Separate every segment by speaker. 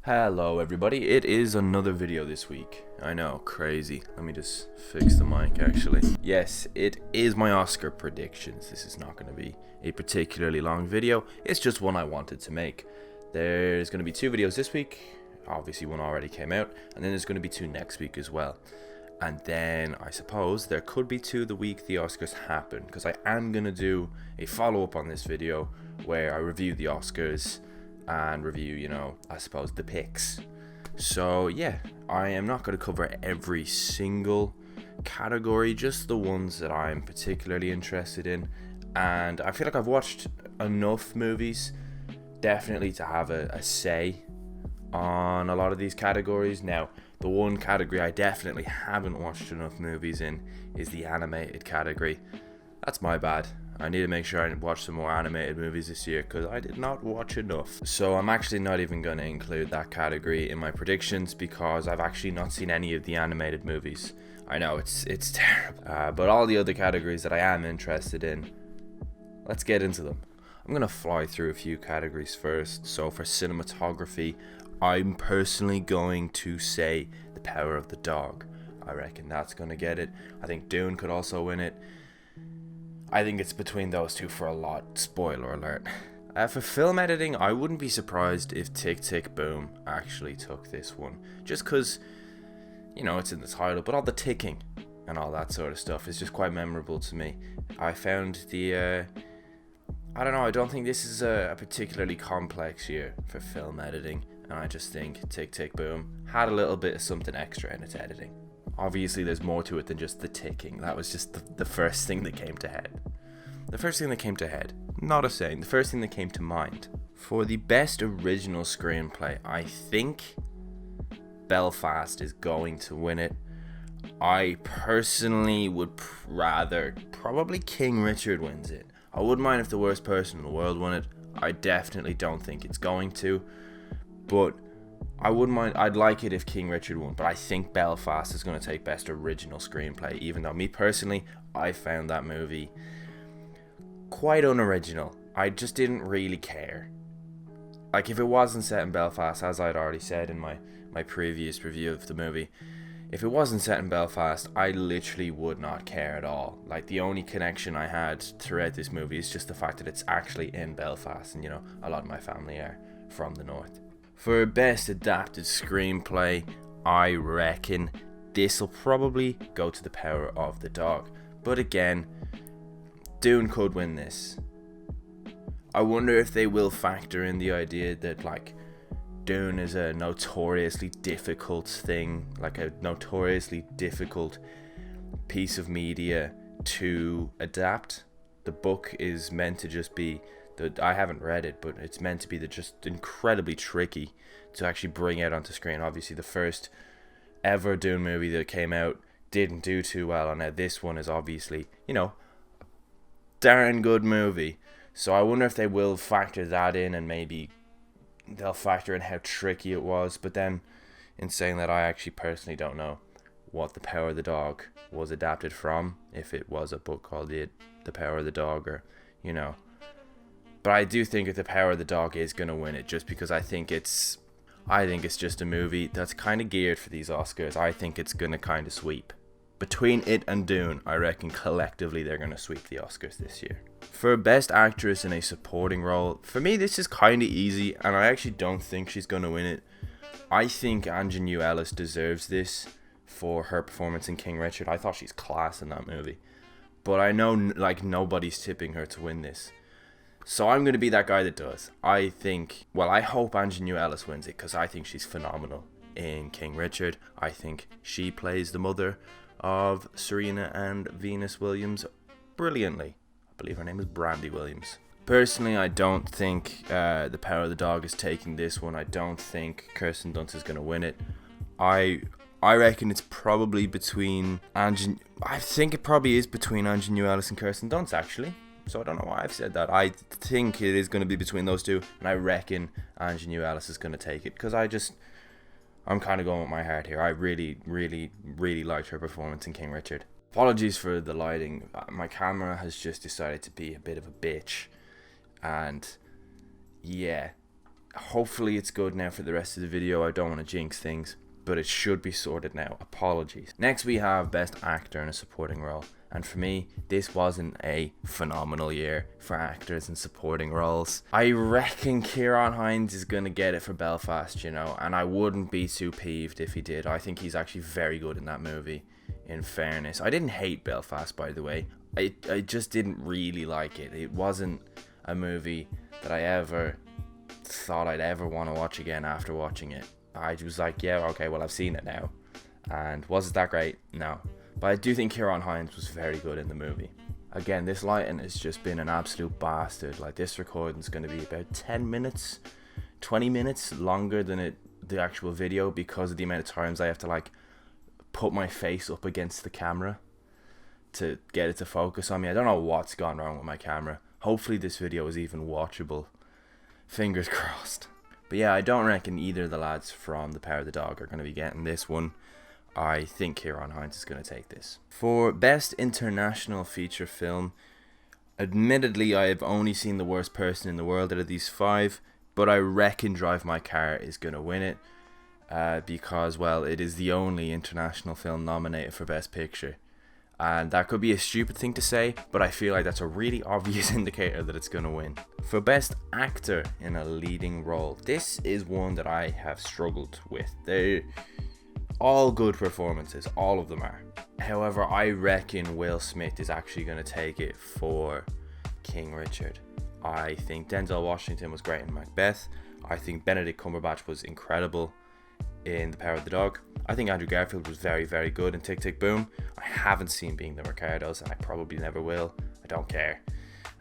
Speaker 1: Hello everybody, it is another video this week. I know, crazy. Let me just fix the mic actually. Yes, it is my Oscar predictions. This is not going to be a particularly long video. It's just one I wanted to make. There's going to be two videos this week. Obviously one already came out. And then there's going to be two next week as well. And then I suppose there could be two the week the Oscars happen. Because I am going to do a follow-up on this video where I review the Oscars and review, I suppose the picks. So yeah, I am not going to cover every single category, just the ones that I'm particularly interested in. And I feel like I've watched enough movies definitely to have a say on a lot of these categories. Now, the one category I definitely haven't watched enough movies in is the animated category. That's my bad. I need to make sure I watch some more animated movies this year because I did not watch enough. So I'm actually not even going to include that category in my predictions because I've actually not seen any of the animated movies. I know, it's terrible. But all the other categories that I am interested in, let's get into them. I'm going to fly through a few categories first. So for cinematography, I'm personally going to say The Power of the Dog. I reckon that's going to get it. I think Dune could also win it. I think it's between those two for a lot. Spoiler alert. For film editing, I wouldn't be surprised if Tick Tick Boom actually took this one. Just because, it's in the title, but all the ticking and all that sort of stuff is just quite memorable to me. I found I don't think this is a particularly complex year for film editing. And I just think Tick Tick Boom had a little bit of something extra in its editing. Obviously, there's more to it than just the ticking. That was just the first thing that came to head. The first thing that came to head. Not a saying. The first thing that came to mind. For the best original screenplay, I think Belfast is going to win it. I personally would rather probably King Richard wins it. I wouldn't mind if the worst person in the world won it. I definitely don't think it's going to. But I wouldn't mind. I'd like it if King Richard won, but I think Belfast is going to take best original screenplay, even though me personally, I found that movie quite unoriginal. I just didn't really care. Like, if it wasn't set in Belfast, as I'd already said in my previous review of the movie, if it wasn't set in Belfast, I literally would not care at all. Like, the only connection I had throughout this movie is just the fact that it's actually in Belfast, and a lot of my family are from the north. For best adapted screenplay, I reckon this will probably go to The Power of the Dog. But again, Dune could win this. I wonder if they will factor in the idea that, Dune is a notoriously difficult thing, like a notoriously difficult piece of media to adapt. The book is meant to just be... I haven't read it, but it's meant to be just incredibly tricky to actually bring out onto screen. Obviously, the first ever Dune movie that came out didn't do too well, and now this one is obviously, darn good movie. So I wonder if they will factor that in, and maybe they'll factor in how tricky it was. But then, in saying that, I actually personally don't know what The Power of the Dog was adapted from, if it was a book called The Power of the Dog, or, But I do think that The Power of the Dog is going to win it, just because I think it's just a movie that's kind of geared for these Oscars. I think it's going to kind of sweep. Between it and Dune, I reckon collectively they're going to sweep the Oscars this year. For Best Actress in a Supporting Role, for me this is kind of easy, and I actually don't think she's going to win it. I think Ingenue Ellis deserves this for her performance in King Richard. I thought she's class in that movie. But I know nobody's tipping her to win this. So I'm going to be that guy that does. I hope Ingenue Ellis wins it because I think she's phenomenal in King Richard. I think she plays the mother of Serena and Venus Williams brilliantly. I believe her name is Brandy Williams. Personally, I don't think The Power of the Dog is taking this one. I don't think Kirsten Dunst is going to win it. I reckon it's probably between I think it probably is between Ingenue Ellis and Kirsten Dunst, actually. So I don't know why I've said that. I think it is going to be between those two, and I reckon Ingenue Ellis is going to take it because I'm kind of going with my heart here. I really, really, really liked her performance in King Richard. Apologies for the lighting. My camera has just decided to be a bit of a bitch, and yeah, hopefully it's good now for the rest of the video. I don't want to jinx things, but it should be sorted now. Apologies. Next we have Best Actor in a Supporting Role. And for me, this wasn't a phenomenal year for actors in supporting roles. I reckon Ciarán Hinds is going to get it for Belfast, you know, and I wouldn't be too peeved if he did. I think he's actually very good in that movie, in fairness. I didn't hate Belfast, by the way. I just didn't really like it. It wasn't a movie that I ever thought I'd ever want to watch again after watching it. I was like, yeah, okay, well, I've seen it now. And was it that great? No. But I do think Ciarán Hinds was very good in the movie. Again, this lighting has just been an absolute bastard. Like, this recording's going to be about 10 minutes, 20 minutes longer than the actual video, because of the amount of times I have to, like, put my face up against the camera to get it to focus on me. I don't know what's gone wrong with my camera. Hopefully this video is even watchable. Fingers crossed. But yeah, I don't reckon either of the lads from The Power of the Dog are going to be getting this one. I think Ciarán Hinds is going to take this. For Best International Feature Film, admittedly I have only seen The Worst Person in the World out of these 5, but I reckon Drive My Car is going to win it, because, well, it is the only international film nominated for Best Picture. And that could be a stupid thing to say, but I feel like that's a really obvious indicator that it's going to win. For Best Actor in a Leading Role, this is one that I have struggled with. They're all good performances, all of them are. However, I reckon Will Smith is actually going to take it for King Richard. I think Denzel Washington was great in Macbeth. I think Benedict Cumberbatch was incredible in The Power of the Dog. I think Andrew Garfield was very, very good in Tick, Tick, Boom. I haven't seen Being the Ricardos, and I probably never will. I don't care.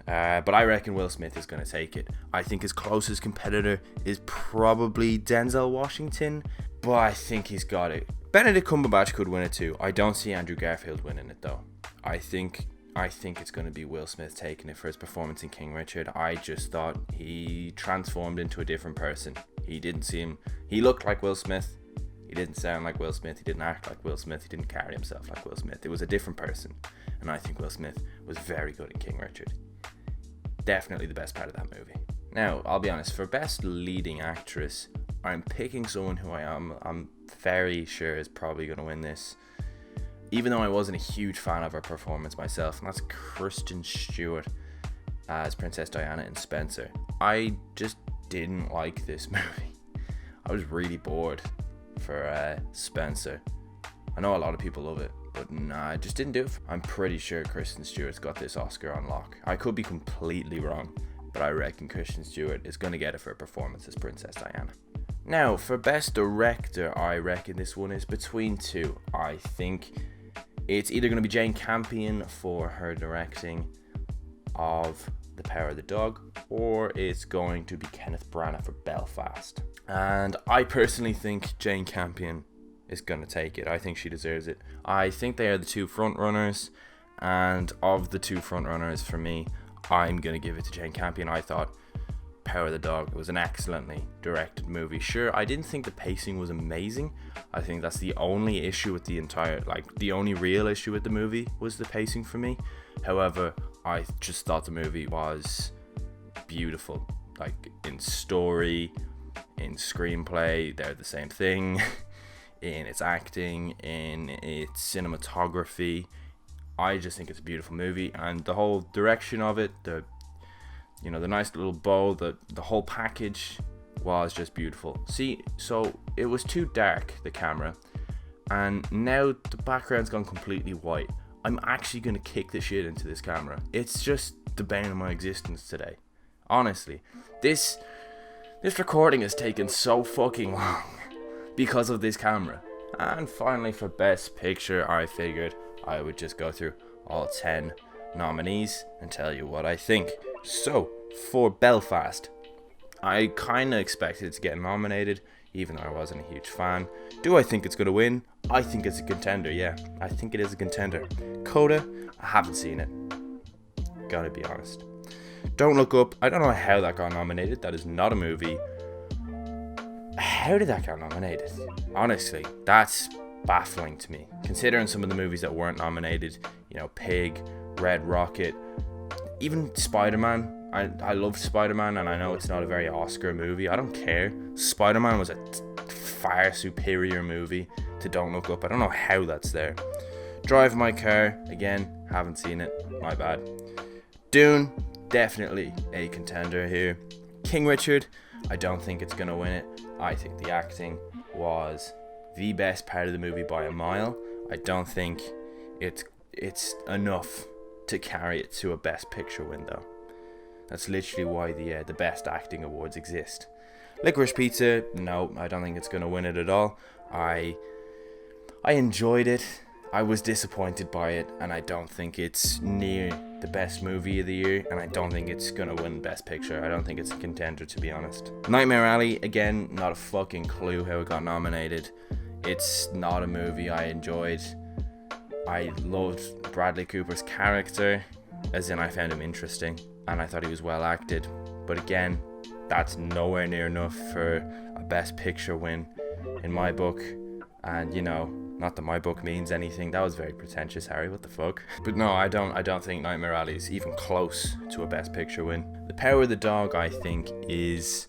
Speaker 1: But I reckon Will Smith is going to take it. I think his closest competitor is probably Denzel Washington, but I think he's got it. Benedict Cumberbatch could win it too. I don't see Andrew Garfield winning it though. I think it's going to be Will Smith taking it for his performance in King Richard. I just thought he transformed into a different person. He looked like Will Smith. He didn't sound like Will Smith. He didn't act like Will Smith. He didn't carry himself like Will Smith. It was a different person. And I think Will Smith was very good in King Richard. Definitely the best part of that movie. Now, I'll be honest, for Best Leading Actress, I'm picking someone who I'm very sure is probably going to win this, even though I wasn't a huge fan of her performance myself, and that's Kristen Stewart as Princess Diana in Spencer. I just didn't like this movie. I was really bored for Spencer. I know a lot of people love it, but nah, I just didn't do it. I'm pretty sure Kristen Stewart's got this Oscar on lock. I could be completely wrong, but I reckon Kristen Stewart is going to get it for a performance as Princess Diana. Now, for Best Director, I reckon this one is between two. I think it's either going to be Jane Campion for her directing of The Power of the Dog, or it's going to be Kenneth Branagh for Belfast. And I personally think Jane Campion is going to take it. I think she deserves it. I think they are the two front runners, and of the two front runners for me, I'm going to give it to Jane Campion. I thought Power of the Dog was an excellently directed movie. Sure, I didn't think the pacing was amazing. I think that's the only issue with the only real issue with the movie was the pacing for me. However, I just thought the movie was beautiful. Like, in story, in screenplay, they're the same thing. In its acting, in its cinematography, I just think it's a beautiful movie, and the whole direction of it, the nice little bow, the whole package was just beautiful. See, so it was too dark, the camera, and now the background's gone completely white. I'm actually gonna kick the shit into this camera. It's just the bane of my existence today. Honestly, this recording has taken so fucking long because of this camera. And finally, for Best Picture, I figured I would just go through all 10 nominees and tell you what I think. So, for Belfast, I kind of expected it to get nominated, even though I wasn't a huge fan. Do I think it's going to win? I think it's a contender, yeah. I think it is a contender. Coda, I haven't seen it. Gotta be honest. Don't Look Up, I don't know how that got nominated. That is not a movie. How did that get nominated? Honestly, that's baffling to me. Considering some of the movies that weren't nominated, Pig, Red Rocket, even Spider-Man, I love Spider-Man, and I know it's not a very Oscar movie. I don't care. Spider-Man was a far superior movie to Don't Look Up. I don't know how that's there. Drive My Car, again, haven't seen it. My bad. Dune, definitely a contender here. King Richard, I don't think it's going to win it. I think the acting was the best part of the movie by a mile. I don't think it's enough to carry it to a Best Picture win, though. That's literally why the Best Acting Awards exist. Licorice Pizza, no, I don't think it's going to win it at all. I enjoyed it. I was disappointed by it, and I don't think it's near the best movie of the year, and I don't think it's going to win Best Picture. I don't think it's a contender, to be honest. Nightmare Alley, again, not a fucking clue how it got nominated. It's not a movie I enjoyed. I loved Bradley Cooper's character, as in I found him interesting, and I thought he was well acted. But again, that's nowhere near enough for a Best Picture win in my book. And you know, not that my book means anything. That was very pretentious, Harry. What the fuck? But no, I don't think Nightmare Alley is even close to a Best Picture win. The Power of the Dog, I think, is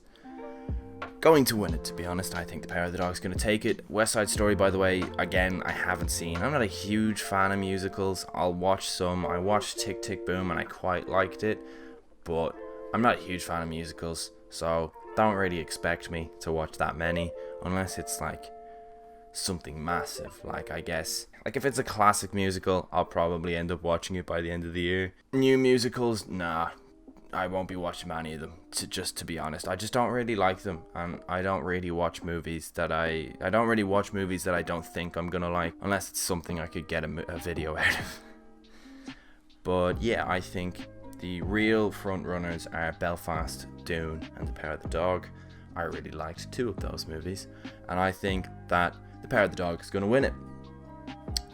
Speaker 1: going to win it, to be honest. I think The Power of the Dog is going to take it. West Side Story, by the way, again, I haven't seen. I'm not a huge fan of musicals. I'll watch some. I watched Tick, Tick, Boom, and I quite liked it. But I'm not a huge fan of musicals, so don't really expect me to watch that many, unless it's like something massive. Like, I guess, like if it's a classic musical, I'll probably end up watching it by the end of the year. New musicals, nah, I won't be watching many of them, to be honest. I just don't really like them, and I don't really watch movies that I don't think I'm gonna like, unless it's something I could get a video out of. But yeah, I think the real front runners are Belfast, Dune, and The Power of the Dog. I really liked 2 of those movies, and I think that The Power of the Dog is going to win it.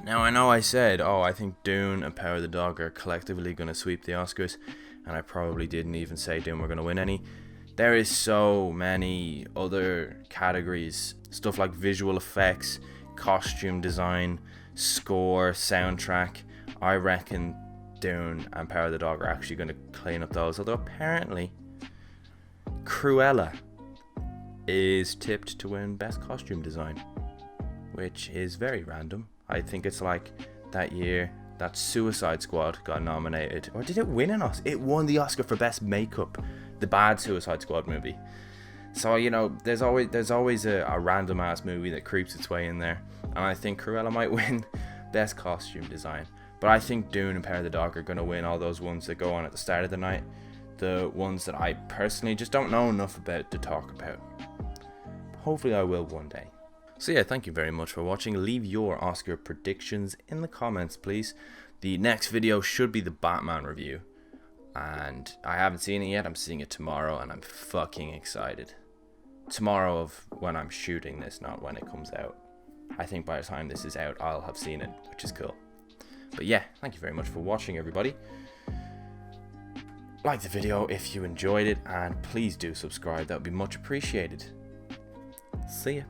Speaker 1: Now, I know I said, I think Dune and Power of the Dog are collectively going to sweep the Oscars, and I probably didn't even say Dune were going to win any. There is so many other categories, stuff like visual effects, costume design, score, soundtrack. I reckon Dune and Power of the Dog are actually going to clean up those, although apparently Cruella is tipped to win Best Costume Design, which is very random. I think it's like that year that Suicide Squad got nominated, or did it win an Oscar? It won the Oscar for Best Makeup, the bad Suicide Squad movie. So, you know, there's always a random ass movie that creeps its way in there, and I think Cruella might win Best Costume Design. But I think Dune and Power of the Dog are going to win all those ones that go on at the start of the night, the ones that I personally just don't know enough about to talk about. Hopefully I will one day. So yeah, thank you very much for watching. Leave your Oscar predictions in the comments, please. The next video should be the Batman review, and I haven't seen it yet. I'm seeing it tomorrow, and I'm fucking excited. Tomorrow of when I'm shooting this, not when it comes out. I think by the time this is out, I'll have seen it, which is cool. But yeah, thank you very much for watching, everybody. Like the video if you enjoyed it, and please do subscribe. That would be much appreciated. See ya.